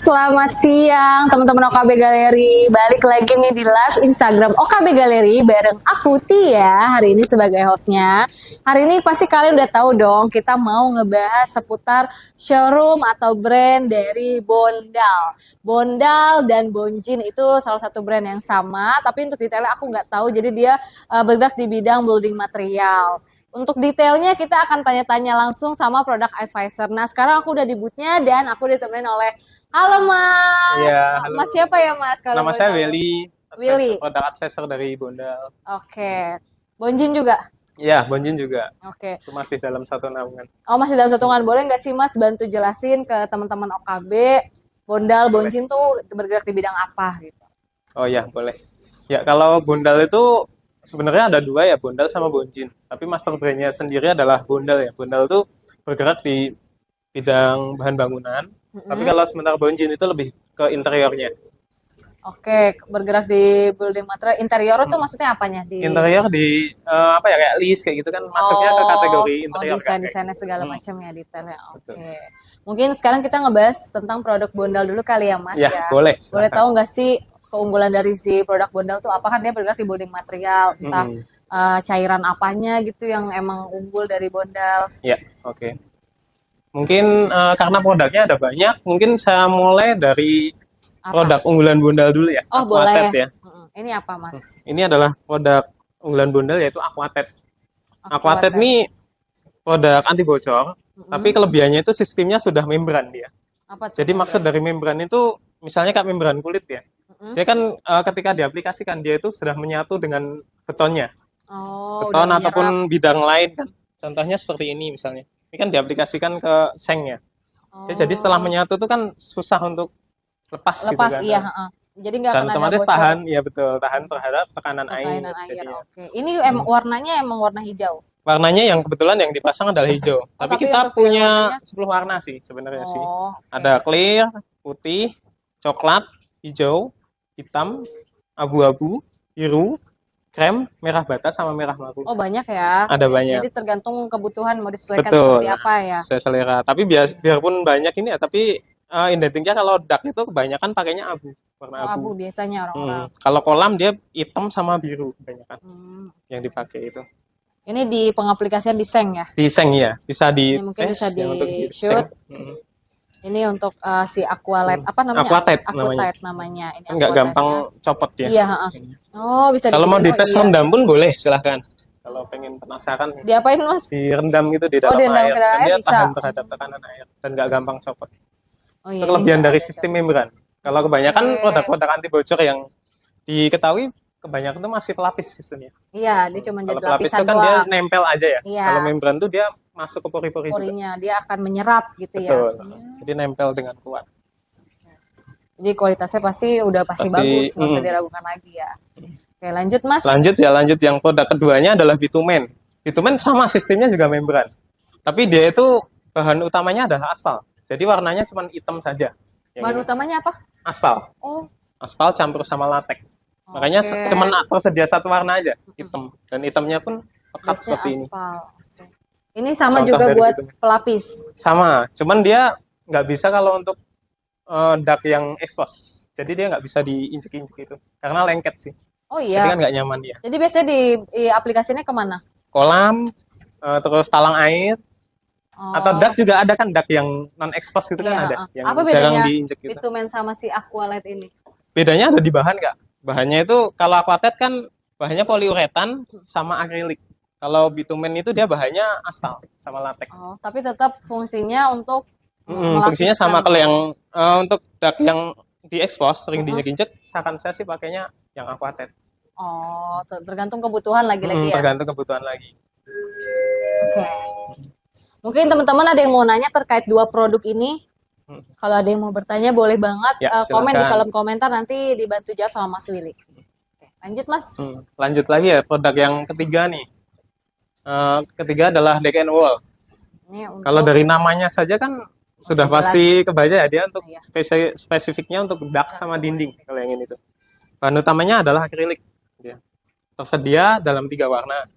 Selamat siang teman-teman OKB Galeri. Balik lagi nih di live Instagram OKB Galeri bareng aku Tia hari ini sebagai hostnya. Hari ini pasti kalian udah tahu dong kita mau ngebahas seputar showroom atau brand dari Bondal. Bondal dan Bonjin itu salah satu brand yang sama, tapi untuk detailnya aku nggak tahu. Jadi dia bergerak di bidang building material. Untuk detailnya kita akan tanya-tanya langsung sama produk advisor. Nah sekarang aku udah di boothnya dan aku ditemenin oleh halo Mas. Iya, halo. Mas siapa ya Mas? Kalau Nama boleh saya tahu? Willy, Willy. product advisor dari Bondal. Oke. Bonjin juga? Iya, Bonjin juga. Oke. Itu masih dalam satu naungan. Oh masih dalam satuan. Boleh nggak sih Mas bantu jelasin ke teman-teman OKB Bondal, Boleh. Bonjin tuh bergerak di bidang apa gitu? Oh ya, boleh. Ya, kalau Bondal itu sebenarnya ada dua ya, Bondal sama Bonjin. Tapi master brand-nya sendiri adalah Bondal ya. Bondal itu bergerak di bidang bahan bangunan. Tapi kalau sementara Bonjin itu lebih ke interiornya. Oke, bergerak di building material. Interior tuh maksudnya apanya? Interior di apa ya, kayak list kayak gitu kan masuknya ke kategori interior kan. Desain-desainnya Kayak gitu. segala macam ya detailnya. Oke. Betul. Mungkin sekarang kita ngebahas tentang produk Bondal dulu kali ya Mas Ya, ya. boleh. Boleh Silakan. tahu nggak sih keunggulan dari si produk Bondal tuh apakah dia bergerak di building material, entah cairan apanya gitu yang emang unggul dari Bondal? Ya, oke. Mungkin karena produknya ada banyak, mungkin saya mulai dari Apa? produk unggulan Bondal dulu ya. Oh Aquatet boleh. ya. Ini apa Mas? Ini adalah produk unggulan Bondal yaitu Aquatet. Aquatet ini produk anti bocor, tapi kelebihannya itu sistemnya sudah membran dia. Apa tuh? Jadi maksud dari membran itu misalnya kayak membran kulit ya. Dia kan ketika diaplikasikan dia itu sudah menyatu dengan betonnya. Oh, Beton udah ataupun menyerap. bidang lain kan. Contohnya seperti ini misalnya. Ini kan diaplikasikan ke seng ya. Ya, jadi setelah menyatu itu kan susah untuk lepas gitu Lepas kan. iya, jadi nggak Dan akan ada otomatis bocor. tahan, ya betul, tahan terhadap tekanan air. Tekanan air. jadinya. Oke. Ini warnanya emang warna hijau. Warnanya yang kebetulan yang dipasang adalah hijau. Tapi tapi kita untuk yang punya warnanya? 10 warna sih sebenarnya sih. Oh, oke. Ada clear, putih, coklat, hijau, hitam, abu-abu, biru, krem, merah bata sama merah marun. Oh banyak ya. Ada banyak. Jadi tergantung kebutuhan mau disesuaikan Betul. seperti apa ya. Sesuai selera. Tapi biarpun banyak ini ya, tapi identiknya kalau duck itu kebanyakan pakainya abu, warna Oh, abu. abu biasanya orang-orang. Kalau kolam dia hitam sama biru kebanyakan yang dipakai itu. Ini di pengaplikasian di seng ya. Di seng ya, bisa di Ini mungkin tes bisa yang untuk di seng. shoot. Ini untuk si Aqualet apa namanya? Aquatet Aquatet namanya. Ini Nggak Aquatetnya. gampang copot ya. Iya, Oh, bisa Kalau mau diginiin. dites rendam pun boleh, silahkan. Kalau pengen penasaran, Diapain Mas? direndam gitu di dalam direndam air. ke dalam Dan air dia bisa. tahan terhadap tekanan air dan nggak gampang copot. Oh Itu iya, kelebihan ini dari bisa sistem membran. Kalau kebanyakan Oke. produk-produk anti bocor yang diketahui kebanyakan itu masih pelapis sistemnya. Iya, dia cuma jadi Kalau pelapis lapisan itu kan dia doang. nempel aja ya. Iya. Kalau membran tuh dia masuk ke pori-pori juga. Porinya dia akan menyerap gitu ya. Betul. Jadi nempel dengan kuat. Jadi kualitasnya pasti Pasti, bagus, nggak usah diragukan lagi ya. Oke, lanjut Mas. Lanjut yang produk keduanya adalah bitumen. Bitumen sama sistemnya juga membran. Tapi dia itu bahan utamanya adalah aspal. Jadi warnanya cuma hitam saja. Bahan utamanya apa? Aspal. Oh, Aspal campur sama latek. Makanya Oke. cuma tersedia satu warna aja, hitam. Dan hitamnya pun pekat biasanya seperti ini. aspal. Oke. Ini sama Contoh juga dari buat bitumen. pelapis. Sama, cuman dia nggak bisa kalau untuk duck yang expose. Jadi dia nggak bisa diinjek-injek itu. Karena lengket sih. Oh Jadi iya. kan nggak nyaman dia. Jadi biasanya di aplikasinya kemana? Kolam, terus talang air, atau duck juga ada kan, duck yang non expose gitu kan Iya, ada. Yang apa jarang bedanya diinjek gitu. bitumen sama si Aqualet ini? Bedanya ada di bahan nggak? Bahannya itu kalau Aquatet kan bahannya poliuretan sama akrilik. Kalau bitumen itu dia bahannya aspal sama latek. Oh, tapi tetap fungsinya untuk Fungsinya sama. Kalau yang untuk duck yang diekspos sering diinjek-injek, saran saya sih pakainya yang Aquatet. Oh, tergantung kebutuhan lagi-lagi ya. Tergantung kebutuhan lagi. Oke. Mungkin teman-teman ada yang mau nanya terkait dua produk ini. Kalau ada yang mau bertanya boleh banget Ya, komen di silakan. kolom komentar, nanti dibantu jawab sama Mas Willy. Oke, lanjut Mas. Lanjut lagi ya, produk yang ketiga nih. Ketiga adalah deck and wall. Ini untuk Kalau dari namanya saja kan sudah jelas. pasti kebaca ya, dia untuk Iya. spesifiknya untuk dak sama dinding. Kalau yang ini tuh bahan utamanya adalah akrilik ya. Tersedia dalam 3 warna,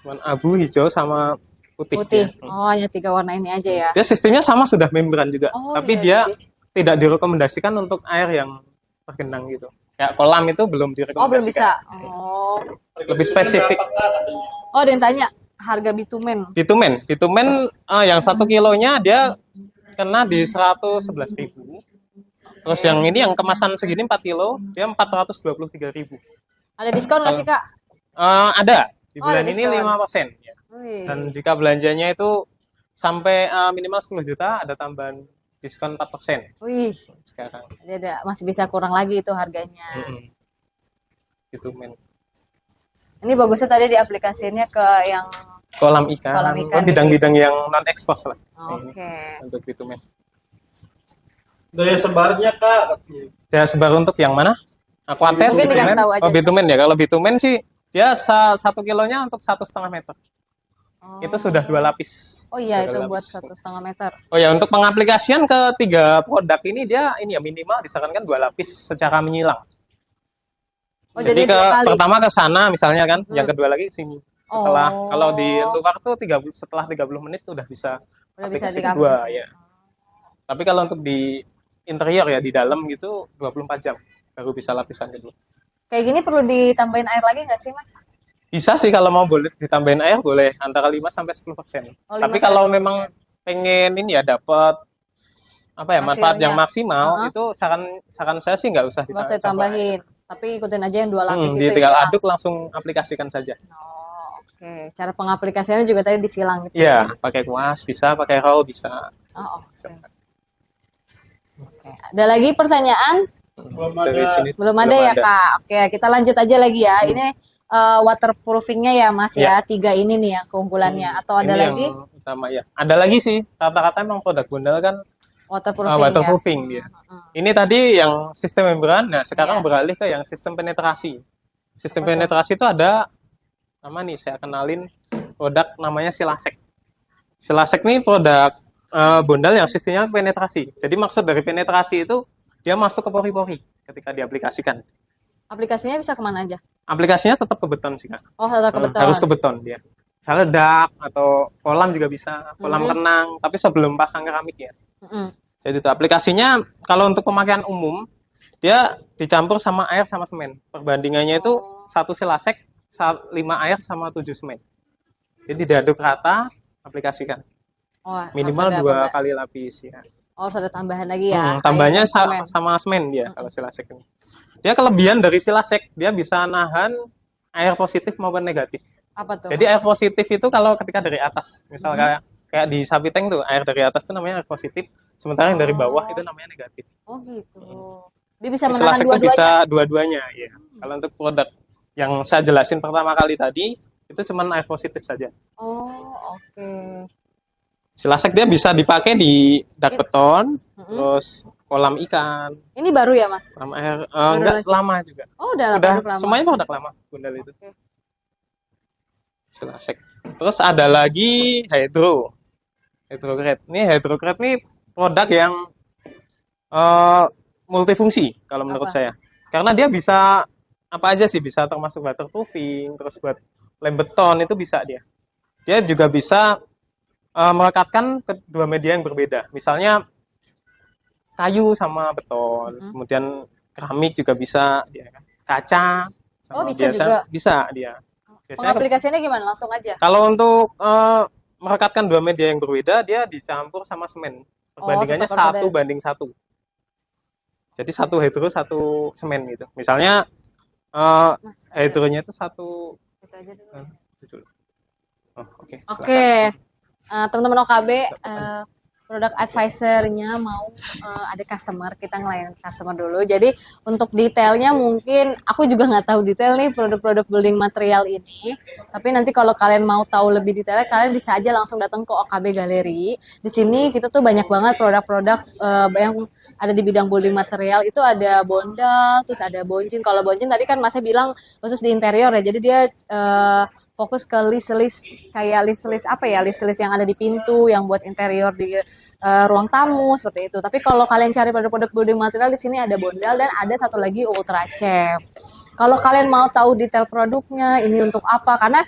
cuman abu, hijau sama putih. Putih. Dia. Oh, hanya 3 warna ini aja ya. Dia sistemnya sama sudah membran juga, Oh tapi iya, dia jadi tidak direkomendasikan untuk air yang tergenang gitu. Kayak kolam itu belum oh belum bisa. direkomendasikan. Oh. Lebih spesifik. Oh, ada yang tanya harga bitumen. Bitumen yang 1 kilonya dia kena di 111.000. Terus yang ini yang kemasan segini 4 kilo, dia 423.000. Ada diskon nggak sih, Kak? Ada di Oh, ada bulan ini diskon. 5%. Ya. Wih. Dan jika belanjanya itu sampai minimal 10 juta, ada tambahan diskon 4% Wih, sekarang. ada masih bisa kurang lagi itu harganya. Bitumen. Ini bagusnya tadi diaplikasiinnya ke yang Kolam ikan, Kolam ikan bidang-bidang yang non ekspos lah. oke. Untuk bitumen. Daya sebarnya Kak. Daya sebar untuk yang mana? Aquater, Mungkin dikasih bitumen. tahu aja. Oh, bitumen ya. Kalau bitumen sih dia 1 kilonya untuk 1,5 meter. Oh. Itu sudah 2 lapis. Oh iya, Sudah itu 2 buat lapis. 1,5 meter. Oh ya, untuk pengaplikasian ke 3 produk ini dia ini ya minimal disarankan 2 lapis secara menyilang. Oh, Jadi jadi ke 2 kali. pertama ke sana misalnya kan, yang kedua lagi ke sini. Setelah Oh. kalau di luar tuh setelah 30 menit udah bisa Udah bisa aplikasi dikasih. kedua ya. Tapi kalau untuk di interior ya di dalam gitu 24 jam baru bisa lapisan kedua. Kayak gini perlu ditambahin air lagi nggak sih, Mas? Bisa sih kalau mau boleh ditambahin air boleh antara 5 sampai 10%. Oh, 5 Tapi sampai kalau 10%. memang pengen ini ya dapat apa ya manfaat Hasilnya. yang maksimal itu saran saya sih nggak usah Nggak usah ditambah. tambahin. Tapi ikutin aja yang 2 lapis itu Dia tinggal isinya. aduk langsung aplikasikan saja. Oh, oke. Cara pengaplikasiannya juga tadi disilang gitu. Iya, pakai kuas bisa, pakai roll bisa. Oh, oke. Oke. Ada lagi pertanyaan? Dari sini Belum ada ya, Kak. Oke, kita lanjut aja lagi ya. Ini waterproofingnya ya, Mas ya. 3 ini nih yang keunggulannya. Atau ada Ini lagi yang utama ya. Ada lagi sih. Rata-rata emang produk bundal kan waterproofing ya. dia. Ini tadi yang sistem membran. Nah, sekarang Iya. beralih ke yang sistem penetrasi. Sistem penetrasi itu ada nama nih saya kenalin produk namanya Silasek. Silasek nih produk bundal yang sistemnya penetrasi. Jadi maksud dari penetrasi itu dia masuk ke pori-pori ketika diaplikasikan. Aplikasinya bisa kemana aja? Aplikasinya tetap ke beton sih, Kak. Oh, tetap ke beton. Harus ke beton dia. Misalnya dak atau kolam juga bisa, kolam renang, tapi sebelum pasang keramik ya. Jadi itu aplikasinya kalau untuk pemakaian umum dia dicampur sama air sama semen. Perbandingannya itu 1 silasek 5 air sama 7 semen. Jadi diaduk rata, aplikasikan. Oh, Minimal harus ada 2 kali lapis ya. Oh, harus ada tambahan lagi ya. Tambahnya Air dan semen. sama semen dia kalau silasek ini. Dia kelebihan dari silasek, dia bisa nahan air positif maupun negatif. Apa tuh? Jadi air positif itu kalau ketika dari atas, misal kayak di sapi tank tuh, air dari atas itu namanya air positif, sementara yang dari bawah itu namanya negatif. Oh, gitu. Dia bisa menahan Silasek itu dua-duanya. bisa dua-duanya ya. Kalau untuk produk yang saya jelasin pertama kali tadi, itu cuma air positif saja. Oh, oke. Silasek dia bisa dipakai di dak beton, terus kolam ikan, Ini baru ya, Mas? kolam air, enggak lama juga. Oh, udah Udah lama. semuanya produk lama bundal itu. Oke. Silasek. Terus ada lagi hydrocrate. Ini hydrocrate nih produk yang multifungsi kalau menurut saya. Karena dia bisa apa aja sih, bisa termasuk waterproofing, terus buat lem beton itu bisa dia. Dia juga bisa merekatkan kedua media yang berbeda. Misalnya kayu sama beton, kemudian keramik juga bisa, dia kan. Kaca sama Oh, bisa biasa juga. bisa dia. Biasanya Pengaplikasiannya gimana? Langsung aja. kalau untuk merekatkan dua media yang berbeda, dia dicampur sama semen. Perbandingannya tetap harus 1 banding 1. Jadi 1 hydro, 1 semen gitu. Misalnya Mas, hydronya itu 1. itu aja dulu. Oh, oke. Oke, teman-teman OKB, product advisor-nya mau ada customer, kita ngelayan customer dulu. Jadi untuk detailnya mungkin aku juga nggak tahu detail nih produk-produk building material ini. Tapi nanti kalau kalian mau tahu lebih detailnya, kalian bisa aja langsung datang ke OKB Galeri. Di sini kita tuh banyak banget produk-produk yang ada di bidang building material. Itu ada bondal, terus ada bonjin. Kalau bonjin tadi kan Masnya bilang khusus di interior ya. Jadi dia fokus ke list-list kayak list-list apa ya, list-list yang ada di pintu, yang buat interior di ruang tamu seperti itu. Tapi kalau kalian cari produk-produk building material di sini ada bondal dan ada satu lagi ultra chef. Kalau kalian mau tahu detail produknya ini untuk apa, karena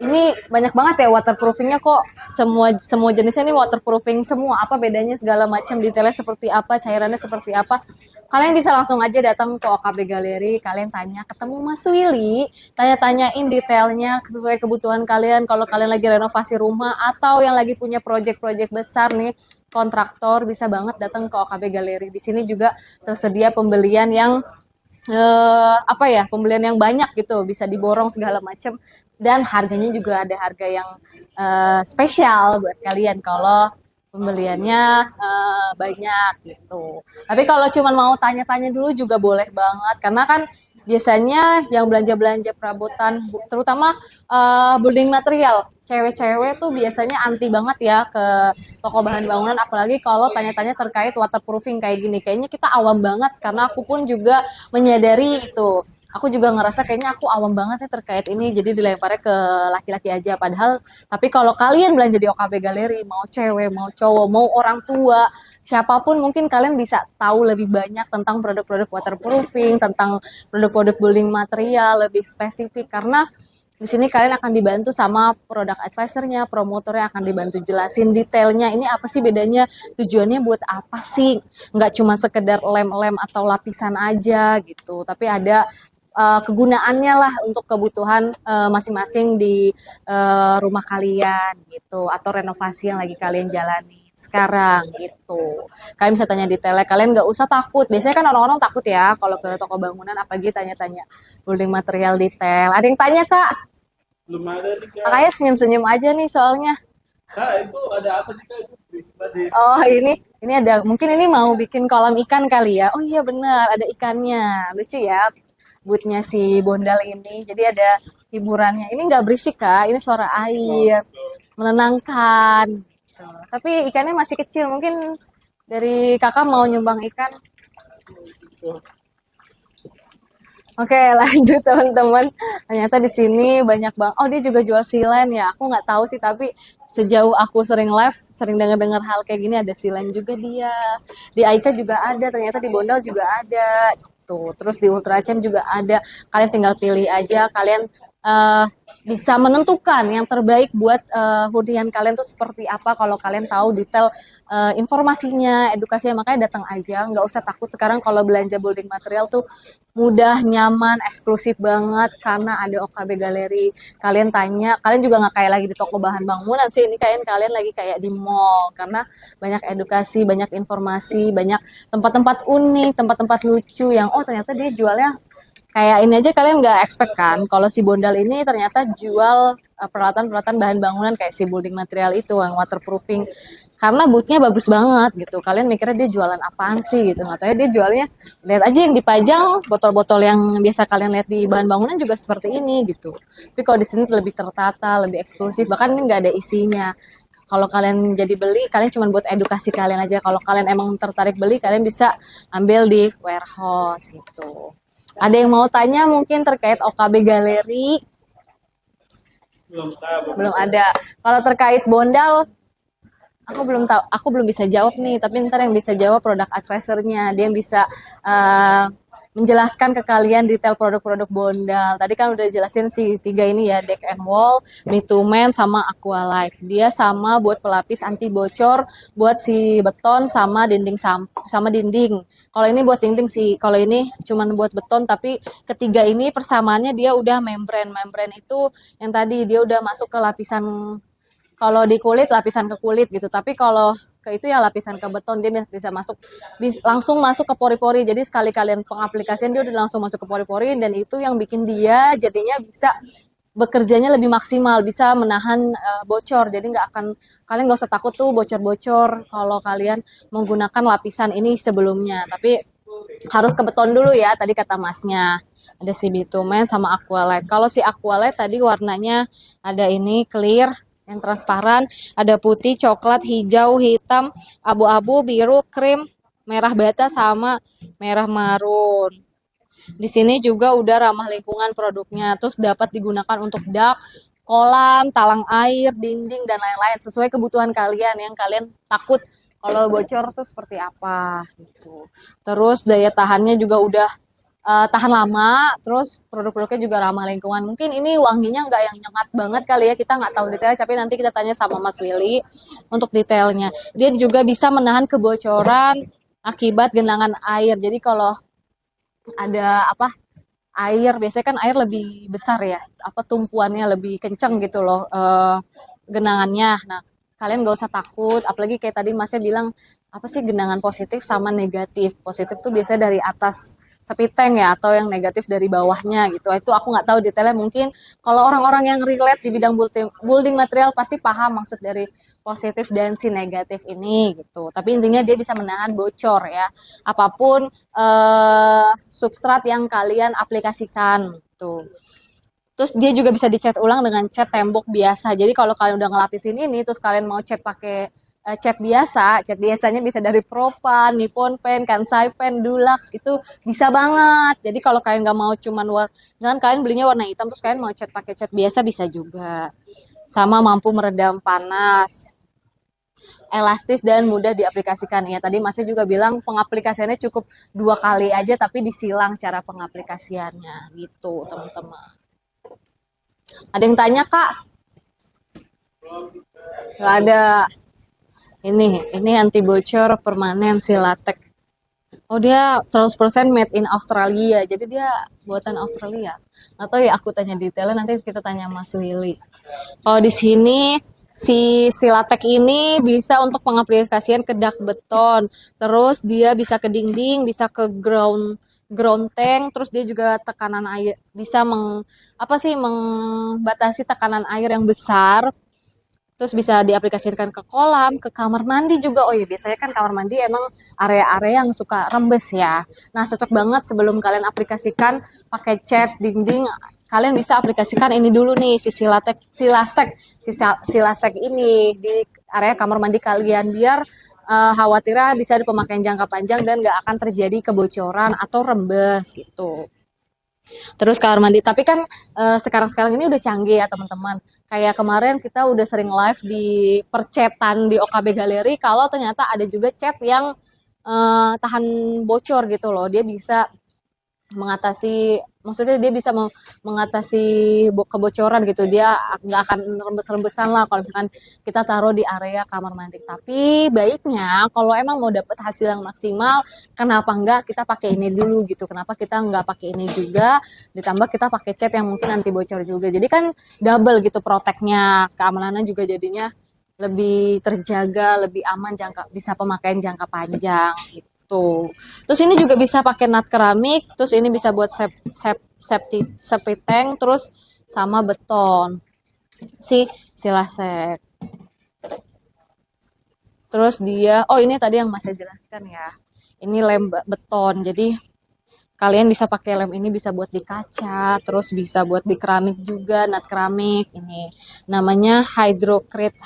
ini banyak banget ya waterproofingnya kok, semua jenisnya ini waterproofing semua. Apa bedanya segala macam, detailnya seperti apa, cairannya seperti apa. Kalian bisa langsung aja datang ke OKB Galeri, kalian tanya, ketemu Mas Willy, tanya-tanyain detailnya sesuai kebutuhan kalian. Kalau kalian lagi renovasi rumah atau yang lagi punya project-project besar nih, kontraktor, bisa banget datang ke OKB Galeri. Di sini juga tersedia pembelian yang apa ya, pembelian yang banyak gitu, bisa diborong segala macam, dan harganya juga ada harga yang spesial buat kalian kalau pembeliannya banyak gitu. Tapi kalau cuma mau tanya-tanya dulu juga boleh banget, karena kan biasanya yang belanja-belanja perabotan, terutama building material, cewek-cewek tuh biasanya anti banget ya ke toko bahan bangunan, apalagi kalau tanya-tanya terkait waterproofing kayak gini. Kayaknya kita awam banget, karena aku pun juga menyadari itu. Aku juga ngerasa kayaknya aku awam banget nih terkait ini, jadi dilemparnya ke laki-laki aja. Padahal, tapi kalau kalian belanja di OKB Galeri, mau cewek, mau cowok, mau orang tua, siapapun mungkin kalian bisa tahu lebih banyak tentang produk-produk waterproofing, tentang produk-produk building material lebih spesifik, karena di sini kalian akan dibantu sama produk advisornya, promotornya akan dibantu jelasin detailnya. Ini apa sih bedanya, tujuannya buat apa sih? Nggak cuma sekedar lem-lem atau lapisan aja gitu, tapi ada kegunaannya lah untuk kebutuhan masing-masing di rumah kalian gitu, atau renovasi yang lagi kalian jalani sekarang gitu. Kalian bisa tanya detailnya, kalian nggak usah takut. Biasanya kan orang-orang takut ya kalau ke toko bangunan, apalagi tanya-tanya building material detail. Ada yang tanya kak? Belum ada nih Kak. Kakaknya senyum-senyum aja nih soalnya. Kak, itu ada apa sih Kak? Itu berisik banget. Oh ini ada, mungkin ini mau bikin kolam ikan kali ya. Oh iya benar, ada ikannya. Lucu ya bootnya si Bondal ini. Jadi ada hiburannya. Ini nggak berisik kak, ini suara air, menenangkan. Tapi ikannya masih kecil. Mungkin dari kakak mau nyumbang ikan. Oke, lanjut teman-teman. Ternyata di sini banyak banget. Oh, dia juga jual silen ya. Aku nggak tahu sih, tapi sejauh aku sering live, sering dengar-dengar hal kayak gini, ada silen juga dia. Di Aika juga ada, ternyata di Bondal juga ada. Tuh, terus di Ultra Champ juga ada. Kalian tinggal pilih aja. Kalian eh, bisa menentukan yang terbaik buat hunian kalian tuh seperti apa. Kalau kalian tahu detail informasinya, edukasinya, makanya datang aja. Nggak usah takut. Sekarang kalau belanja building material tuh mudah, nyaman, eksklusif banget karena ada OKB Galeri. Kalian tanya, kalian juga nggak kayak lagi di toko bahan bangunan sih. Ini kalian lagi kayak di mall, karena banyak edukasi, banyak informasi, banyak tempat-tempat unik, tempat-tempat lucu yang oh ternyata dia jualnya kayak ini aja. Kalian nggak expect kan kalau si Bondal ini ternyata jual peralatan-peralatan bahan bangunan kayak si building material itu yang waterproofing, karena bootnya bagus banget gitu. Kalian mikirnya dia jualan apaan sih gitu, nggak tahu ya dia jualnya, lihat aja yang dipajang, botol-botol yang biasa kalian lihat di bahan bangunan juga seperti ini gitu. Tapi kalau di sini lebih tertata, lebih eksklusif, bahkan ini nggak ada isinya. Kalau kalian jadi beli, kalian cuma buat edukasi kalian aja. Kalau kalian emang tertarik beli, kalian bisa ambil di warehouse gitu. Ada yang mau tanya mungkin terkait OKB Galeri? Belum Kak, belum. Belum ada. Kalau terkait Bondal, aku belum tahu, aku belum bisa jawab nih, tapi ntar yang bisa jawab produk advisornya, dia yang bisa menjelaskan ke kalian detail produk-produk Bondal. Tadi kan udah jelasin si tiga ini ya, Deck and Wall, Me to Man, sama Aqualight. Dia sama buat pelapis anti bocor, buat si beton sama dinding sama dinding. Kalau ini buat dinding sih, kalau ini cuman buat beton, tapi ketiga ini persamaannya dia udah membran. Membran itu yang tadi dia udah masuk ke lapisan, kalau di kulit lapisan ke kulit gitu, tapi kalau ke itu ya lapisan ke beton, dia bisa masuk, langsung masuk ke pori-pori. Jadi sekali kalian pengaplikasian dia udah langsung masuk ke pori-pori, dan itu yang bikin dia jadinya bisa bekerjanya lebih maksimal, bisa menahan bocor. Jadi nggak akan, kalian nggak usah takut tuh bocor-bocor kalau kalian menggunakan lapisan ini sebelumnya. Tapi harus ke beton dulu ya, tadi kata masnya. Ada si bitumen sama Aqualight. Kalau si Aqualight tadi warnanya ada ini clear, yang transparan, ada putih, coklat, hijau, hitam, abu-abu, biru, krim, merah bata, sama merah marun. Di sini juga udah ramah lingkungan produknya, terus dapat digunakan untuk dak, kolam, talang air, dinding, dan lain-lain sesuai kebutuhan kalian yang kalian takut kalau bocor tuh seperti apa gitu. Terus daya tahannya juga udah tahan lama, terus produk-produknya juga ramah lingkungan. Mungkin ini wanginya nggak yang nyengat banget kali ya, kita nggak tahu detail, tapi nanti kita tanya sama Mas Willy untuk detailnya. Dia juga bisa menahan kebocoran akibat genangan air. Jadi kalau ada apa air, biasanya kan air lebih besar ya, apa tumpuannya lebih kenceng gitu loh genangannya. Nah, kalian gak usah takut, apalagi kayak tadi Masnya bilang apa sih genangan positif sama negatif. Positif tuh biasanya dari atas sepiteng ya, atau yang negatif dari bawahnya gitu. Itu aku nggak tahu detailnya, mungkin kalau orang-orang yang relate di bidang building material pasti paham maksud dari positif dan si negatif ini gitu. Tapi intinya dia bisa menahan bocor ya, apapun substrat yang kalian aplikasikan gitu. Terus dia juga bisa dicat ulang dengan cat tembok biasa. Jadi kalau kalian udah ngelapisin ini, terus kalian mau cat pakai cat biasa, cat biasanya bisa dari Propan, Nippon Paint, Kansai Paint, Dulux, itu bisa banget. Jadi kalau kalian nggak mau cuman jangan kalian belinya warna hitam, terus kalian mau cat pakai cat biasa bisa juga. Sama mampu meredam panas, elastis dan mudah diaplikasikan. Ya tadi Masnya juga bilang pengaplikasiannya cukup 2 kali aja, tapi disilang cara pengaplikasiannya gitu teman-teman. Ada yang tanya Kak? Gak ada. Ini anti bocor permanen Silatek. Oh dia 100% made in Australia, jadi dia buatan Australia. Atau ya aku tanya detailnya, nanti kita tanya Mas Willy. Kalau di sini si Silatek ini bisa untuk pengaplikasian ke dak beton, terus dia bisa ke dinding, bisa ke ground tank, terus dia juga tekanan air bisa membatasi tekanan air yang besar. Terus bisa diaplikasikan ke kolam, ke kamar mandi juga. Oh iya, biasanya kan kamar mandi emang area-area yang suka rembes ya. Nah, cocok banget sebelum kalian aplikasikan pakai cat dinding, kalian bisa aplikasikan ini dulu nih, si silasek ini di area kamar mandi kalian, biar khawatirnya bisa di pemakaian jangka panjang dan nggak akan terjadi kebocoran atau rembes gitu. Terus kamar mandi, tapi kan sekarang-sekarang ini udah canggih ya teman-teman. Kayak kemarin kita udah sering live di percetan di OKB Galeri, kalau ternyata ada juga cat yang tahan bocor gitu loh. Dia bisa mengatasi, maksudnya dia bisa mengatasi kebocoran gitu. Dia nggak akan rembes-rembesan lah kalau misalkan kita taruh di area kamar mandi. Tapi baiknya kalau emang mau dapet hasil yang maksimal, kenapa enggak kita pakai ini dulu gitu. Kenapa kita nggak pakai ini juga, ditambah kita pakai cat yang mungkin anti bocor juga. Jadi kan double gitu proteknya, keamanannya juga jadinya lebih terjaga, lebih aman, bisa pemakaian jangka panjang gitu. Terus ini juga bisa pakai nut keramik, terus ini bisa buat septic tank, terus sama beton. Silasek. Terus dia, oh ini tadi yang Mas jelaskan ya. Ini lem beton. Jadi kalian bisa pakai lem ini, bisa buat di kaca, terus bisa buat di keramik juga, nut keramik. Ini namanya hydrocrete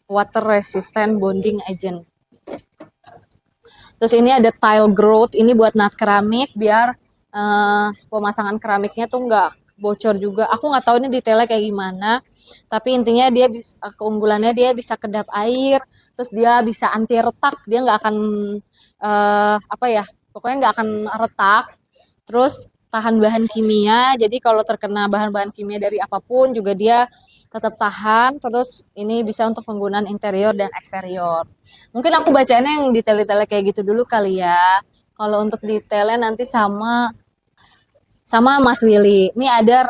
water resistant bonding agent. Terus ini ada tile growth, ini buat nut keramik biar pemasangan keramiknya tuh nggak bocor juga. Aku nggak tahu ini detailnya kayak gimana, tapi intinya dia bisa, keunggulannya dia bisa kedap air, terus dia bisa anti retak, dia nggak akan pokoknya nggak akan retak. Terus tahan bahan kimia, jadi kalau terkena bahan-bahan kimia dari apapun juga dia tetap tahan. Terus ini bisa untuk penggunaan interior dan eksterior. Mungkin aku bacanya yang detail-detailnya kayak gitu dulu kali ya. Kalau untuk detailnya nanti sama Mas Willy. Ini ada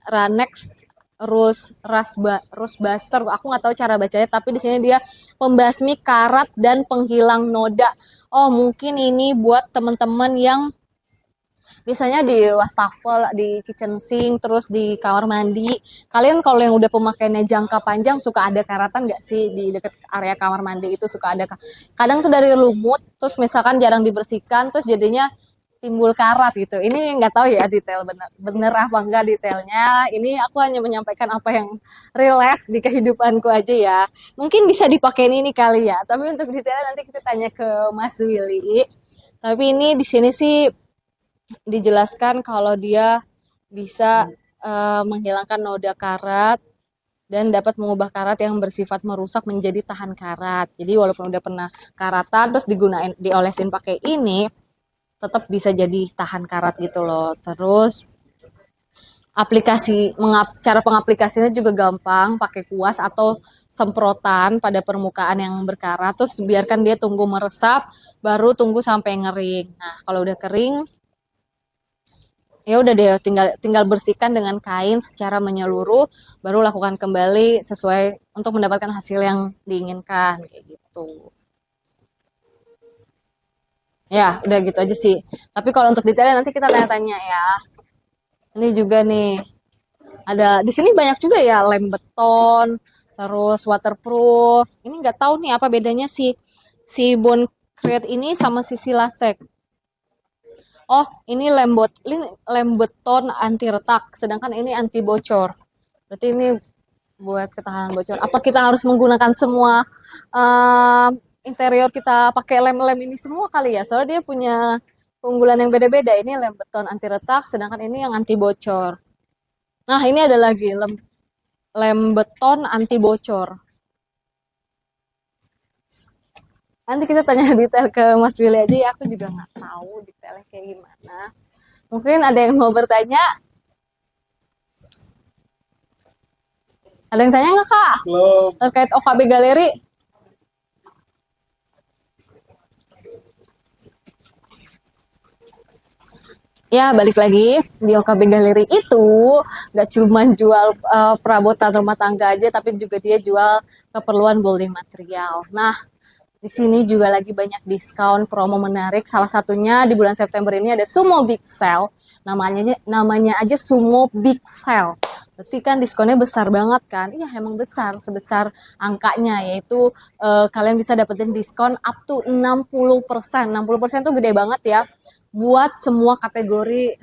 Ranex Rust Buster. Aku nggak tahu cara bacanya, tapi di sini dia pembasmi karat dan penghilang noda. Oh, mungkin ini buat teman-teman yang biasanya di wastafel, di kitchen sink, terus di kamar mandi. Kalian kalau yang udah pemakaiannya jangka panjang suka ada karatan nggak sih di dekat area kamar mandi itu suka ada. Kadang tuh dari lumut, terus misalkan jarang dibersihkan, terus jadinya timbul karat gitu. Ini nggak tahu ya detail bener apa enggak detailnya. Ini aku hanya menyampaikan apa yang relate di kehidupanku aja ya. Mungkin bisa dipakai ini kali ya. Tapi untuk detailnya nanti kita tanya ke Mas Willy. Tapi ini di sini sih dijelaskan kalau dia bisa menghilangkan noda karat dan dapat mengubah karat yang bersifat merusak menjadi tahan karat. Jadi walaupun udah pernah karatan terus diolesin pakai ini, tetap bisa jadi tahan karat gitu loh. Terus cara pengaplikasinya juga gampang, pakai kuas atau semprotan pada permukaan yang berkarat, terus biarkan dia tunggu meresap, baru tunggu sampai ngering. Nah, kalau udah kering, ya udah deh, tinggal bersihkan dengan kain secara menyeluruh, baru lakukan kembali sesuai untuk mendapatkan hasil yang diinginkan kayak gitu. Ya, udah gitu aja sih. Tapi kalau untuk detailnya nanti kita tanya-tanya ya. Ini juga nih, ada di sini banyak juga ya lem beton, terus waterproof. Ini nggak tahu nih apa bedanya si Bondcrete ini sama si Silasek. Oh, ini lem beton anti retak, sedangkan ini anti bocor. Berarti ini buat ketahanan bocor. Apa kita harus menggunakan semua interior kita pakai lem-lem ini semua kali ya? Soalnya dia punya keunggulan yang beda-beda. Ini lem beton anti retak, sedangkan ini yang anti bocor. Nah, ini ada lagi lem beton anti bocor. Nanti kita tanya detail ke Mas Willy aja ya, aku juga nggak tahu detailnya kayak gimana. Mungkin ada yang mau bertanya? Ada yang tanya nggak Kak? Belum. Terkait OKB Galeri? Ya, balik lagi di OKB Galeri itu nggak cuma jual perabotan rumah tangga aja, tapi juga dia jual keperluan building material. Nah, di sini juga lagi banyak diskon promo menarik. Salah satunya di bulan September ini ada Sumo Big Sale. Namanya aja Sumo Big Sale. Berarti kan diskonnya besar banget kan? Iya, emang besar, sebesar angkanya, yaitu kalian bisa dapetin diskon up to 60%. 60% tuh gede banget ya. Buat semua kategori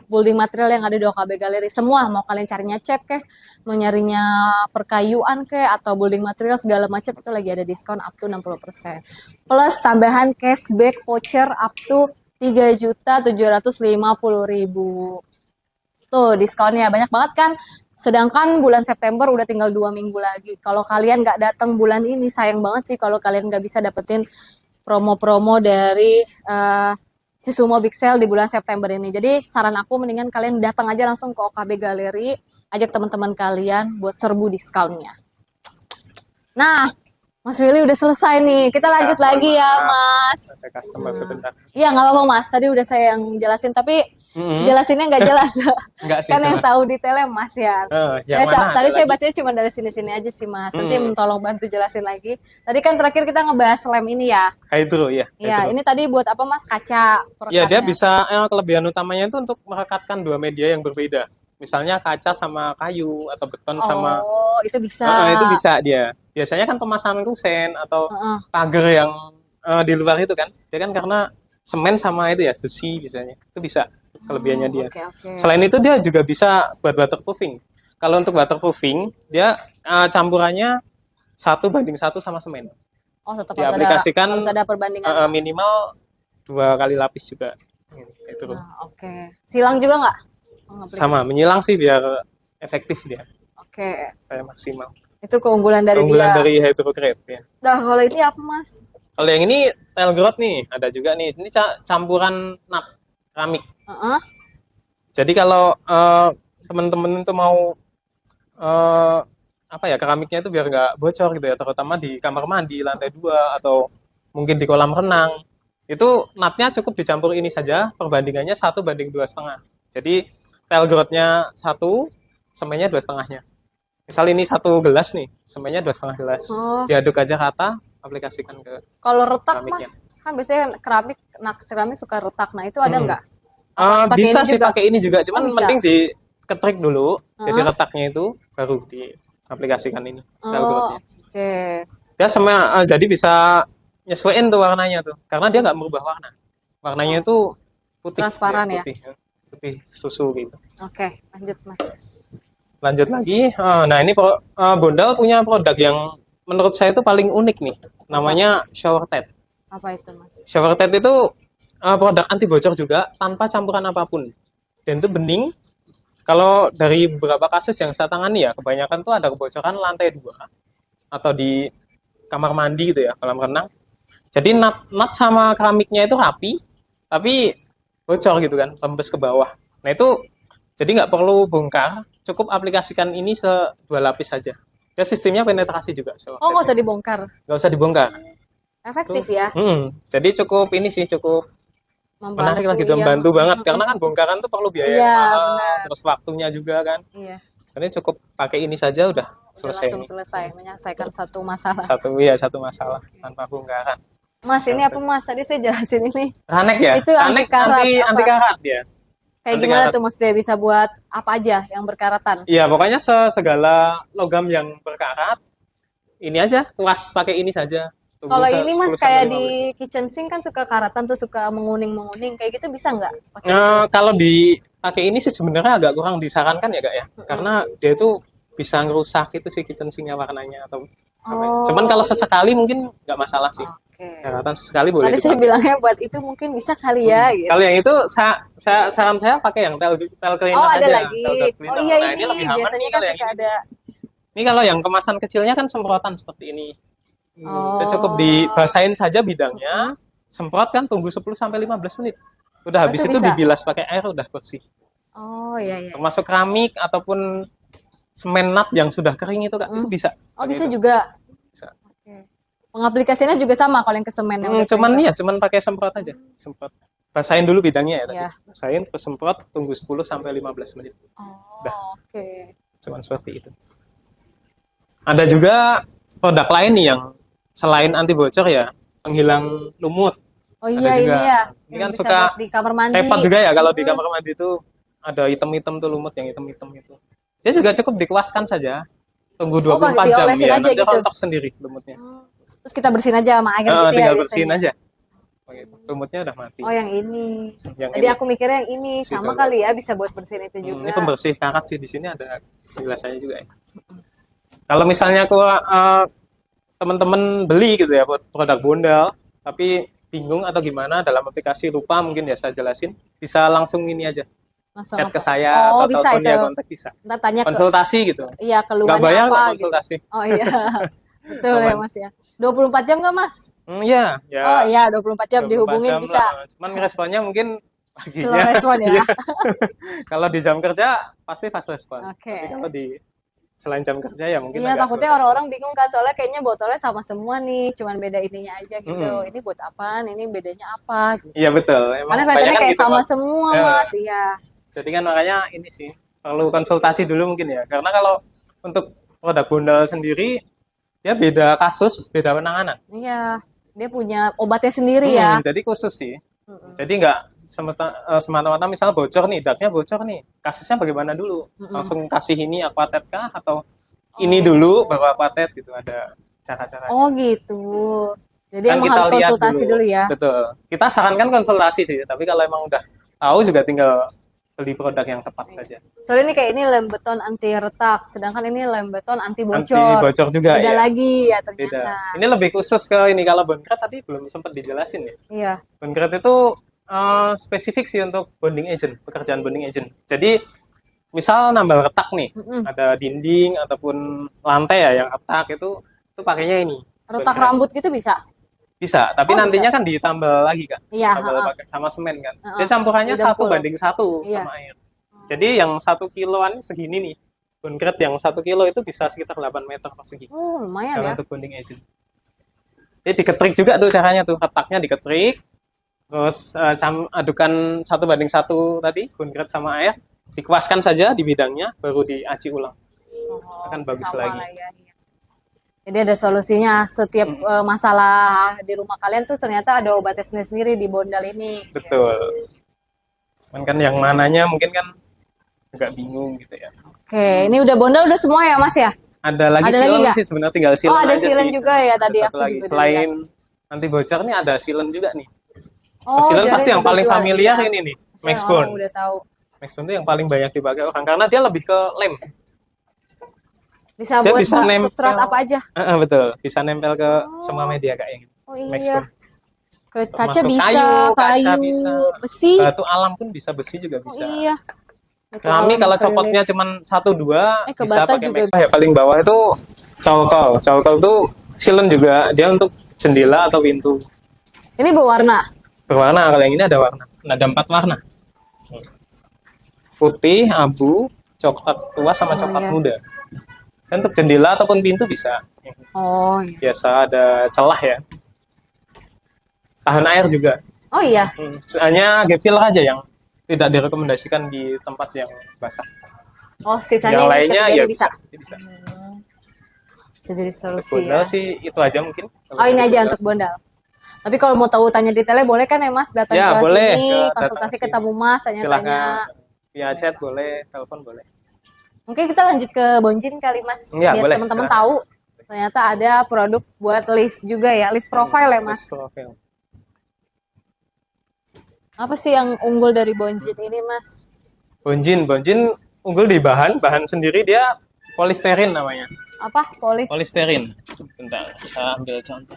building material yang ada di OKB Galeri. Semua, mau kalian carinya cat kek, mau nyarinya perkayuan kek, atau building material segala macam, itu lagi ada diskon up to 60%. Plus tambahan cashback voucher up to 3.750.000. Tuh diskonnya banyak banget kan. Sedangkan bulan September udah tinggal 2 minggu lagi. Kalau kalian nggak datang bulan ini, sayang banget sih kalau kalian nggak bisa dapetin promo-promo dari si Sumo Big Sale di bulan September ini. Jadi saran aku mendingan kalian datang aja langsung ke OKB Galeri, ajak teman-teman kalian buat serbu diskonnya. Nah, Mas Willy udah selesai nih. Kita lanjut lagi ya, Mas. Ada customer sebentar. Iya, nggak apa-apa, Mas. Tadi udah saya yang jelasin, tapi jelasinnya nggak jelas. Enggak sih, Kan yang sama. tahu detailnya Mas ya. Yang mana Tadi ada saya lagi? bacanya cuma dari sini-sini aja sih, Mas. Nanti tolong bantu jelasin lagi. Tadi kan terakhir kita ngebahas lem ini ya. Hydro ya. Ya, Hydro. ini tadi buat apa, Mas? Kaca Ya, dia perekatnya. bisa kelebihan utamanya itu untuk merekatkan dua media yang berbeda. Misalnya kaca sama kayu atau beton sama Oh, itu bisa. itu bisa dia. Biasanya kan pemasangan kusen atau Heeh. pagar yang di luar itu kan. Dia kan karena semen sama itu ya besi biasanya. Itu bisa kelebihannya dia. Oke, oke. Selain itu dia juga bisa buat waterproofing. Kalau untuk waterproofing, dia campurannya 1:1 sama semen. Oh, tetap Diaplikasikan harus ada perbandingan. minimal 2 kali lapis juga. Itu Nah, oke. Silang juga nggak? Pengaplikasi. sama menyilang sih biar efektif dia, Oke. kayak maksimal. Itu keunggulan dari Keunggulan dia. dari Hydrocrate ya. Nah, kalau ini apa, Mas? Kalau yang ini tile grout nih, ada juga nih. Ini campuran nut keramik. Heeh. Jadi kalau teman-teman itu mau keramiknya itu biar nggak bocor gitu ya, terutama di kamar mandi lantai 2 atau mungkin di kolam renang, itu nutnya cukup dicampur ini saja, perbandingannya 1:2,5. Jadi tile groutnya 1, semennya 2,5-nya. Misal ini 1 gelas nih, semennya 2,5 gelas. Oh. Diaduk aja rata, aplikasikan ke Kalau retak, keramiknya. Mas, kan biasanya keramik suka retak. Nah, itu ada nggak? Apa pakai bisa ini sih juga? pakai ini juga, cuman Oh, bisa. penting diketrik dulu, jadi retaknya itu baru diaplikasikan ini tile Oh, groutnya. oke. Dia jadi bisa nyesuaiin tuh warnanya tuh, karena dia nggak merubah warna. Warnanya itu putih, Transparan ya? putih susu gitu. Oke, lanjut, Mas. Lanjut lagi, nah ini Bondal punya produk yang menurut saya itu paling unik nih, namanya shower tab. Apa itu, Mas? Shower tab itu produk anti bocor juga tanpa campuran apapun, dan itu bening. Kalau dari beberapa kasus yang saya tangani ya, kebanyakan tuh ada kebocoran lantai 2 atau di kamar mandi gitu ya, kolam renang. Jadi nut sama keramiknya itu rapi, tapi bocor gitu kan, rembes ke bawah. Nah itu jadi nggak perlu bongkar, cukup aplikasikan ini dua lapis saja. Dia sistemnya penetrasi juga. Oh, nggak usah dibongkar. Nggak usah dibongkar. Efektif ya. Jadi cukup ini sih cukup menarik lah gitu, iya. membantu banget. Karena kan bongkaran tuh perlu biaya Iya, yang mahal, benar. terus waktunya juga kan. Iya. Ini cukup pakai ini saja udah Udah selesai. langsung selesai menyelesaikan satu masalah. Satu masalah tanpa bongkaran. Mas, ini apa Mas? Tadi saya jelasin ini. Ranek ya? Itu anti karat, apa? anti karat ya. Kayak Anti gimana karat. tuh maksudnya bisa buat apa aja yang berkaratan? Iya, pokoknya segala logam yang berkarat ini aja, kuas pakai ini saja. Tunggu Kalau ini Mas 10 kayak sampai di 15. kitchen sink kan suka karatan tuh, suka menguning-menguning kayak gitu, bisa nggak? Pakai Kalau dipakai ini sih sebenarnya agak kurang disarankan ya kak ya, karena dia itu bisa ngerusak itu sih kitchen sinknya warnanya atau apa ya. Oh. Cuman kalau sesekali mungkin nggak masalah sih. Oke. Karatan sesekali boleh Tadi saya dipakai. bilangnya buat itu mungkin bisa kali ya gitu. Kalau yang itu saran saya pakai yang tel cleaner Oh, ada aja. lagi. Tel cleaner. Oh iya, Nah, ini lebih aman biasanya nih kan kalau yang suka ini. ada. Ini kalau yang kemasan kecilnya kan semprotan seperti ini. Oh. Kita cukup dibasahin saja bidangnya, semprot kan tunggu 10 sampai 15 menit. Udah habis itu itu bisa? dibilas pakai air udah bersih. Oh iya iya. Termasuk keramik ataupun semen nut yang sudah kering itu Kak, itu bisa. Oh Pakai bisa itu. juga. Bisa. Oke. Pengaplikasiannya juga sama kalau yang ke semen yang udah Cuman kering. iya, cuman pakai semprot aja. Semprot. Basahin dulu bidangnya ya tadi. Iya. Basahin terus semprot tunggu 10 sampai 15 menit. Oh, oke. Cuman seperti itu. Ada juga produk lain nih yang selain anti bocor ya, penghilang lumut. Oh Ada iya juga. ini ya. Ini yang kan bisa suka buat di kamar mandi. Repot juga ya kalau di kamar mandi itu ada hitam-hitam tuh lumut yang hitam-hitam itu. Dia juga cukup dikuaskan saja. Tunggu 24 pakai jam diolesin ya, aja nanti gitu? rontok sendiri lumutnya. Terus kita bersihin aja sama air gitu ya Tinggal biasanya. bersihin aja. Begitu. Lumutnya udah mati. Oh yang ini. Yang Tadi ini. aku mikirnya yang ini Situ. sama kali ya, bisa buat bersihin itu juga. Ini pembersih karat sih, di sini ada penjelasannya juga ya. Kalau misalnya teman-teman beli gitu ya buat produk bondal, tapi bingung atau gimana dalam aplikasi lupa mungkin ya saya jelasin, bisa langsung ini aja Langsung chat apa? ke saya Oh, atau bisa telepon ya itu. kontak bisa. Ntar tanya ke Konsultasi gitu. iya Nggak keluhannya bayar apa kok gitu. konsultasi. Oh iya. Betul ya Aman. Mas ya. 24 jam nggak Mas? Iya, ya. Oh iya 24 jam 24 dihubungin jam bisa. lah. Cuman responnya mungkin Slow paginya. respon ya. Iya. Kalau di jam kerja pasti fast respon. Oke. Tapi kalau di selain jam kerja ya mungkin Iya agak takutnya slow orang-orang bingung kan, soalnya kayaknya botolnya sama semua nih, cuman beda ininya aja gitu. Ini buat apaan? Ini bedanya apa? Gitu. respon. Iya betul. Emang Karena kelihatannya kebanyakan kayak gitu, sama Mas. semua Ya. Mas. Iya. Jadi kan makanya ini sih perlu konsultasi dulu mungkin ya. Karena kalau untuk produk bondal sendiri dia beda kasus, beda penanganan. Iya. Dia punya obatnya sendiri ya. Jadi khusus sih. Jadi nggak semata-mata misalnya bocor nih, daknya bocor nih. Kasusnya bagaimana dulu? Langsung kasih ini Aquatet kah atau ini dulu baru Aquatet gitu, ada cara-cara. Oh gitu. Jadi Kan emang kita harus lihat konsultasi dulu ya. Betul. Kita sarankan konsultasi sih, tapi kalau emang udah tahu juga tinggal beli produk yang tepat saja. Soalnya ini kayak ini lem beton anti retak, sedangkan ini lem beton anti Anti bocor. bocor juga Beda ya. lagi ya Beda. ternyata. Ini lebih khusus ke ini, kalau bondkret tadi belum sempat dijelasin ya. Iya. Bondkret itu spesifik sih untuk bonding agent, pekerjaan bonding agent. Jadi misal nambal retak nih, ada dinding ataupun lantai ya yang retak itu pakainya ini. Retak Bondkret. rambut gitu bisa. Bisa, tapi Oh, nantinya kan ditambal lagi kan. Iya, Tambal pakai sama semen kan. Dia campurannya Didempul. 1:1 Iya. sama air. Jadi yang 1 kiloan segini nih. Bondkret yang 1 kilo itu bisa sekitar 8 meter persegi. Oh lumayan Kalau ya. untuk bonding agent. Jadi diketrik juga tuh caranya tuh, retaknya diketrik. Terus adukan 1:1 tadi, bondkret sama air. Dikuaskan saja di bidangnya, baru diaci ulang. Akan bagus Sama lagi. lah ya. Jadi ada solusinya setiap masalah di rumah kalian tuh ternyata ada obatnya sendiri di bondal ini. Betul. Cuman kan yang mananya mungkin kan agak bingung gitu ya. Oke, ini udah bondal udah semua ya Mas ya? Ada lagi Ada lagi silen nggak? sih sebenarnya, tinggal silen Oh ada aja silen sih. juga ya Ada tadi satu aku lagi. juga udah Selain lihat. anti bocor nih ada silen juga nih. Oh, Silen jadi pasti yang juga paling jual, familiar iya. ini nih, Pasti Max orang Bond. udah tahu. Max Bond itu yang paling banyak dipakai orang karena dia lebih ke lem. Bisa Dia buat bisa nempel. substrat apa aja. Betul, bisa nempel ke semua media kayak gitu. Oh Max iya. Bond. Ke kaca Termasuk bisa, kaca kayu, bisa. besi. Batu alam pun bisa, besi juga Oh bisa. iya. Betul, Keramik kalau akrilik. copotnya cuma 1-2 ke bisa bata pakai juga Max. Ya paling bawah itu cowkol. Cowkol tuh silen juga, dia untuk jendela atau pintu. Ini berwarna. Berwarna, kalau yang ini ada warna. Ada 4 warna. Putih, abu, coklat tua, sama coklat iya. muda. Dan untuk jendela ataupun pintu bisa. Oh iya. Biasa ada celah ya. Tahan air juga. Oh iya. Hanya gap filler aja yang tidak direkomendasikan di tempat yang basah. Oh sisanya Yang ini lainnya ketiganya ya bisa. bisa. Bisa jadi Untuk solusi bondal ya. sih itu aja mungkin. Oh ini aja untuk bondal. Tapi kalau mau tahu tanya detailnya boleh kan ya Mas datang Ya, ke boleh, sini, datang konsultasi ke sini. ketemu Mas, tanya-tanya. Silakan via chat boleh, telepon boleh. Mungkin kita lanjut ke Bonjin kali Mas, Ya, biar boleh, teman-teman silakan. tahu ternyata ada produk buat list juga ya, list profile ya Mas. List profile. Apa sih yang unggul dari Bonjin ini Mas? Bonjin unggul di bahan sendiri dia polisterin namanya. Apa? Polis. Polisterin. Bentar, saya ambil contoh.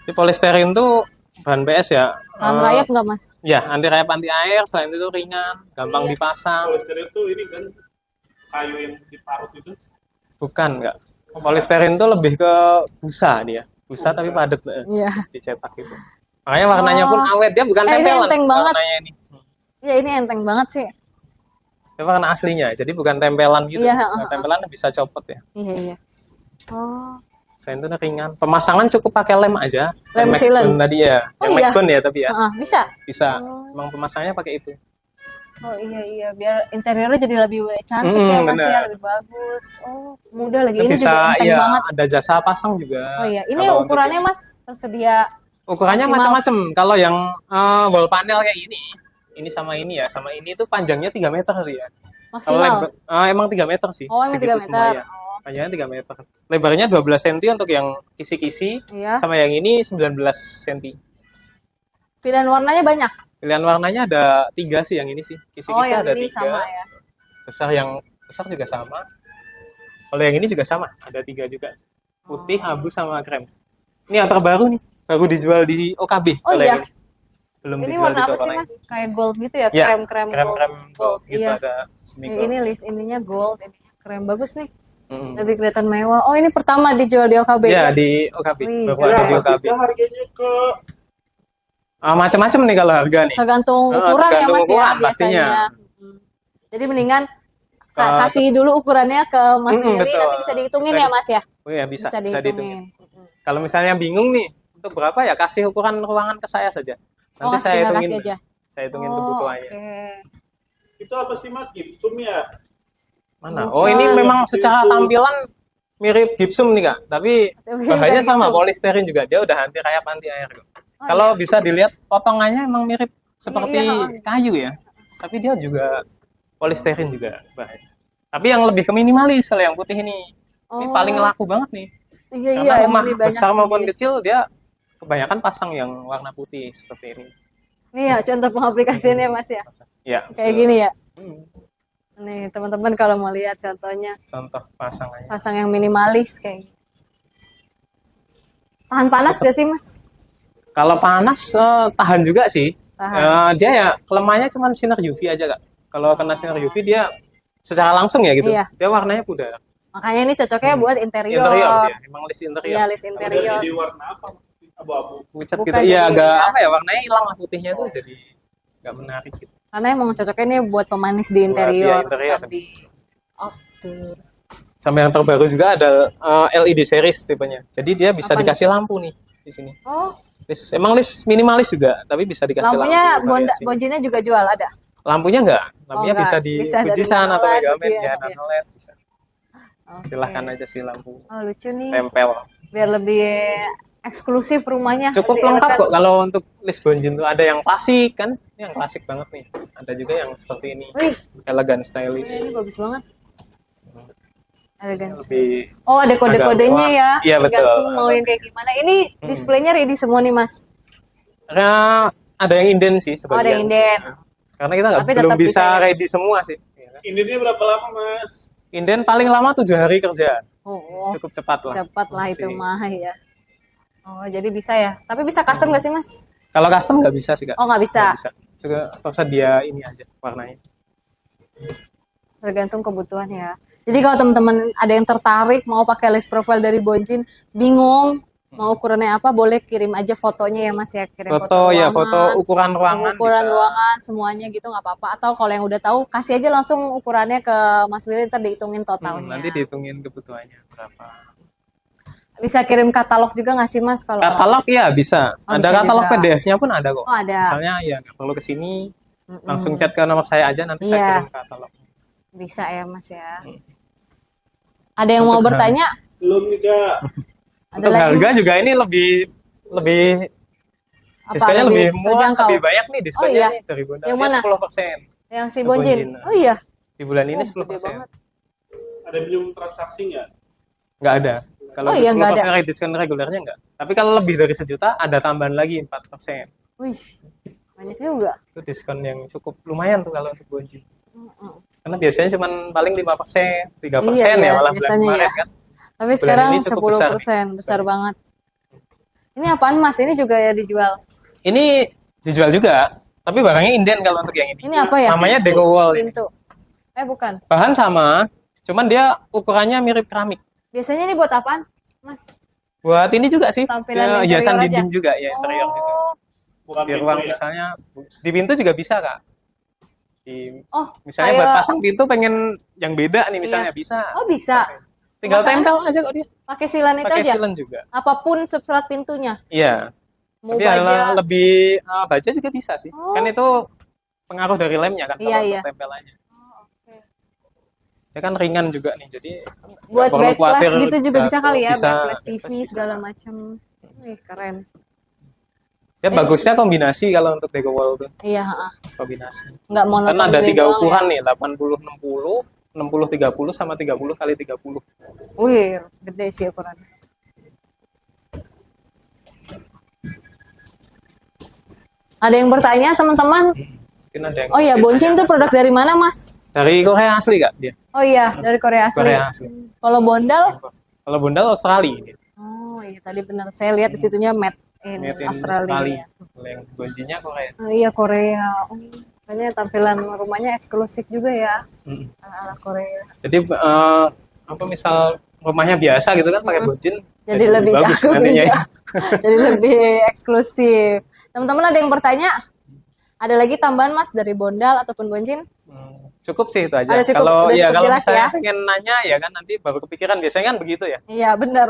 Di polisterin tuh bahan PS ya. Tahan rayap nggak Mas? Ya, anti rayap, anti air, selain itu ringan, gampang Iya. dipasang. Polisterin tuh ini kan kayu yang diparut itu. Bukan, enggak. Polisterin tuh lebih ke busa dia. Busa tapi padat Iya. dicetak itu. Makanya warnanya pun awet, dia bukan ini tempelan. enteng banget. Warnanya ini. Ya ini enteng banget sih. Dia warna aslinya, jadi bukan tempelan gitu. Iya, Nah, tempelan bisa copot ya. Iya iya. Oh. Selain itu ringan. Pemasangan cukup pakai lem aja. Lem Max sealant. Bond tadi ya. Oh, Yang iya. Max Bond ya tapi ya. Bisa. Bisa. Emang pemasangannya pakai itu. Oh iya iya, biar interiornya jadi lebih cantik ya Mas bener. ya, lebih bagus. Oh, mudah lagi. Kan Ini bisa juga enteng ya, banget. ada jasa pasang juga. Oh iya, ini Kalau untuk ukurannya yang- Mas tersedia ukurannya maksimal. macam-macam. Kalau yang wall panel kayak ini sama ini ya, sama ini tuh panjangnya 3 meter dia. Kalau maksimal. emang 3 meter sih. Oh, emang 3 segitu semua meter. ya. Panjangnya 3 meter. Lebarnya 12 cm untuk yang kisi-kisi, Iya. sama yang ini 19 cm. Pilihan warnanya banyak. Pilihan warnanya ada 3 sih yang ini sih. Kisi-kisi Oh, yang ada ini 3. sama ya. Besar juga sama. Kalau yang ini juga sama, ada 3 juga. Putih, abu, sama krem. Ini yang terbaru nih, baru dijual di OKB. Oh, kalau iya. yang ini. Belum Ini dijual warna di apa toko sih lain. Mas? Kayak gold gitu ya, Ya, krem-krem krem-krem gold gitu, Iya. ada semi Ya, gold. ini list ininya gold, ini krem bagus nih. Mm-mm. Lebih kelihatan mewah. Oh, ini pertama dijual di OKB Ya, ya. di OKB. Wih, Baru keren. ada di Berapa sih OKB. Kak, harganya ke Macam-macam nih kalau harga nih. Tergantung ukuran ya tergantung Mas ya ukuran, biasanya. pastinya. Jadi mendingan Ke- kasih dulu ukurannya ke Mas Willy, betul. nanti bisa dihitungin Sesuai ya Mas ya. Oh ya, bisa Bisa dihitungin. dihitungin. Kalau misalnya bingung nih, untuk berapa ya kasih ukuran ruangan ke saya saja. Nanti saya tinggal hitungin. kasih aja. Saya hitungin kebutuhannya. Oke. itu apa sih Mas? Gipsum ya? Mana? Oh, ini Bukan. memang secara tampilan mirip gipsum nih, Kak. Tapi Tapi bahannya bukan sama, gipsum. polisterin juga. Dia udah anti rayap, anti air kok. Oh, Kalau bisa dilihat potongannya emang mirip seperti iya. kayu ya. Tapi dia juga polisterin juga bahannya. Tapi yang lebih ke minimalis kalau yang putih ini. Ini Oh. paling laku banget nih. Iya Karena iya, rumah emang ini banyak besar maupun begini. kecil dia kebanyakan pasang yang warna putih seperti ini. Nih ya contoh pengaplikasiannya Mas ya. Ya. Kayak gini ya. Hmm, Nih teman-teman kalau mau lihat contohnya Contoh pasangannya. pasang yang minimalis kayak gini. Tahan panas gak sih Mas? Kalau panas tahan juga sih. Tahan. Dia ya kelemahannya cuma sinar UV aja, Kak. Kalau kena sinar UV dia secara langsung ya gitu. Iya. Dia warnanya pudar. Makanya ini cocoknya buat interior. Interior dia, emang list interior. Iya, list interior. Jadi warna apa? Abu-abu. Pucat Bukan gitu. Iya, jadi agak ya. apa ya warnanya hilang lah putihnya tuh jadi nggak menarik gitu. Karena emang cocoknya ini buat pemanis di interior, interior. bukan di outdoor. Sama yang terbaru juga ada LED series tipenya. Jadi dia bisa Apa dikasih lampu nih di sini. Oh, Emang list minimalis juga, tapi bisa dikasih lampunya lampu. variasi. bonjinnya juga jual ada. Lampunya enggak, lampunya enggak. bisa di Bisa dari Fujisan atau nano LED, Megaman iya, ya, iya. nano LED bisa. Oke. Silahkan aja sih lampu Oh, lucu nih. tempel. Biar lebih eksklusif rumahnya. Cukup lebih lengkap elegan. kok kalau untuk list Bonjin tuh ada yang klasik kan, ini yang klasik banget nih. Ada juga yang seperti ini, Wih, elegan stylish. ini bagus banget. Elegan. Lebih Oh, ada kode-kodenya agak ya. tua. Iya, betul. Tergantung mau yang kayak gimana. Ini displaynya ready semua nih, Mas. ada yang inden sih sebagian. Oh, ada yang inden. sih. Karena kita Tapi belum tetap bisa bisa ya. ready semua sih. Ini dia berapa lama Mas? Inden paling lama 7 hari kerja. Oh, Cukup cepat lah. cepat lah itu Masih. mah ya. Oh, jadi bisa ya. Tapi bisa custom nggak sih, Mas? Kalau custom nggak bisa sih, Kak. Oh, nggak bisa. Nggak bisa. Juga tersedia ini aja warnanya. Tergantung kebutuhan ya. Jadi kalau teman-teman ada yang tertarik mau pakai list profile dari Bonjin, bingung Mau ukurannya apa boleh kirim aja fotonya ya Mas ya, kirim Foto ya, ruangan, foto ukuran ruangan ukuran bisa. ruangan semuanya gitu nggak apa-apa. Atau kalau yang udah tahu kasih aja langsung ukurannya ke Mas Willy ntar dihitungin totalnya. Nanti dihitungin kebutuhannya berapa. Bisa kirim katalog juga nggak sih Mas kalau Katalog ya bisa. Oh, Ada bisa katalog juga. PDF-nya pun ada kok. Oh, ada. Misalnya ya nggak perlu ke sini, Mm-mm. langsung chat ke nomor saya aja nanti saya Iya. kirim katalog. Bisa ya Mas ya. Ada yang mau Untuk bertanya? Belum nih Kak. Ada Untuk lagi harga Mas? juga ini lebih Apa diskonnya lebih murah, terjangkau? lebih banyak nih diskonnya Oh, iya. nih dari Bunda. Yang Dia mana? 10%. Yang si Ke Bonjin. Bonjin. Oh iya. Di bulan ini Oh, gede 10%. banget. Ada minimum transaksi nggak? Nggak ada. Kalau Oh di iya, nggak 10% diskon regulernya nggak. Tapi kalau lebih dari 1 juta ada tambahan lagi 4%. Wih, banyak juga. Itu diskon yang cukup lumayan tuh kalau untuk Bonjin. Mm-mm. Karena biasanya cuma paling 5%, 3% Iya, ya iya, malah bulan biasanya kemarin ya. kan. Tapi Bulan sekarang ini cukup 10%, besar banget. Ini apaan Mas? Ini juga ya dijual. Ini dijual juga, tapi barangnya inden kalau untuk yang ini. Ini apa ya? Namanya Deco Wall. Ini. Pintu. Bukan. Bahan sama, cuman dia ukurannya mirip keramik. Biasanya ini buat apaan, Mas? Buat ini juga sih, Tampilan ya, hiasan interior dinding aja? juga, ya interior juga. Oh, Bukan Di pintu ruang ya? misalnya, di pintu juga bisa kak. oh, Misalnya kayak- buat pasang pintu pengen yang beda nih misalnya Iya. bisa. Oh, bisa. Tinggal Pemasangan tempel aja kok dia. pakai silan itu Pakai aja. silen juga. Apapun substrat pintunya. Iya. Mau Tapi baja. lebih baja juga bisa sih. Oh. Kan itu pengaruh dari lemnya kan Iya, kalau iya. untuk tempelannya. Oke. Ya kan ringan juga nih. Jadi Buat nggak perlu backflash khawatir gitu juga bisa jatuh. kali ya, Bisa, backflash TV backflash bisa. segala macam. Wih, keren. Ya bagusnya kombinasi kalau untuk Deco Wall tuh. Iya, heeh. Kombinasi. Nggak monoton Kan ada gini 3 doang ukuran ya. nih, 80-60, 60-30 sama 30x30. Wih, gede sih ukurannya. Ada yang bertanya, teman-teman? Mungkin ada yang Oh iya, Bonjin tuh produk dari mana, Mas? dari Korea asli kak dia. Oh iya, dari Korea asli. Korea asli. Kalau Bondal? Kalau Bondal Australia dia. Oh iya, tadi benar. Saya lihat di situnya made in Made in Australia. Kalau yang Bonjinya Korea. Oh, iya, Korea. Oh, makanya tampilan rumahnya eksklusif juga ya, Mm. ala Korea. Jadi apa misal rumahnya biasa gitu kan pakai Bonjin Jadi lebih bagus jago nantinya. ya. Jadi lebih eksklusif. Teman-teman ada yang bertanya? Ada lagi tambahan Mas dari Bondal ataupun Bonjin? Cukup sih itu aja. Ada cukup- Kalau udah ya cukup kalau jelas misalnya ya. pengen nanya ya kan nanti baru kepikiran biasanya kan begitu ya. Iya benar.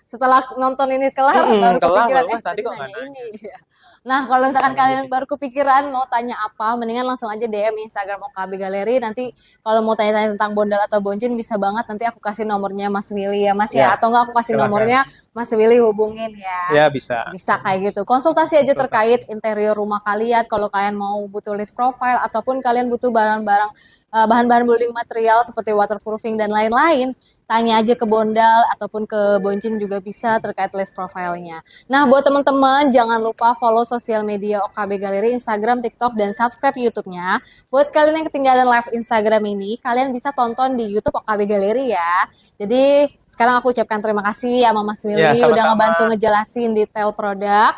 Setelah nonton ini kelar Mm-mm, baru kelar, kepikiran wah, tadi kok nanya nggak ini. Iya. Nah kalau misalkan kalian baru kepikiran mau tanya apa, mendingan langsung aja DM Instagram OKB Galeri. Nanti kalau mau tanya-tanya tentang Bondal atau Bonjin bisa banget. Nanti aku kasih nomornya Mas Willy ya Mas ya. Ya, Atau enggak aku kasih silakan. nomornya Mas Willy hubungin ya. ya bisa. Bisa kayak gitu. Konsultasi aja terkait interior rumah kalian. Kalau kalian mau butuh list profile ataupun kalian butuh barang-barang bahan-bahan building material seperti waterproofing dan lain-lain, tanya aja ke Bondal ataupun ke Bonjin juga bisa terkait list profile-nya. Nah, buat teman-teman jangan lupa follow sosial media OKB Galeri, Instagram, TikTok, dan subscribe YouTube-nya. Buat kalian yang ketinggalan live Instagram ini, kalian bisa tonton di YouTube OKB Galeri ya. Jadi sekarang aku ucapkan terima kasih sama Mas Willy Ya, udah sama-sama. ngebantu ngejelasin detail produk.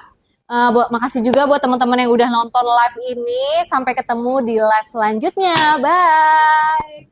Makasih juga buat teman-teman yang udah nonton live ini. Sampai ketemu di live selanjutnya. Bye.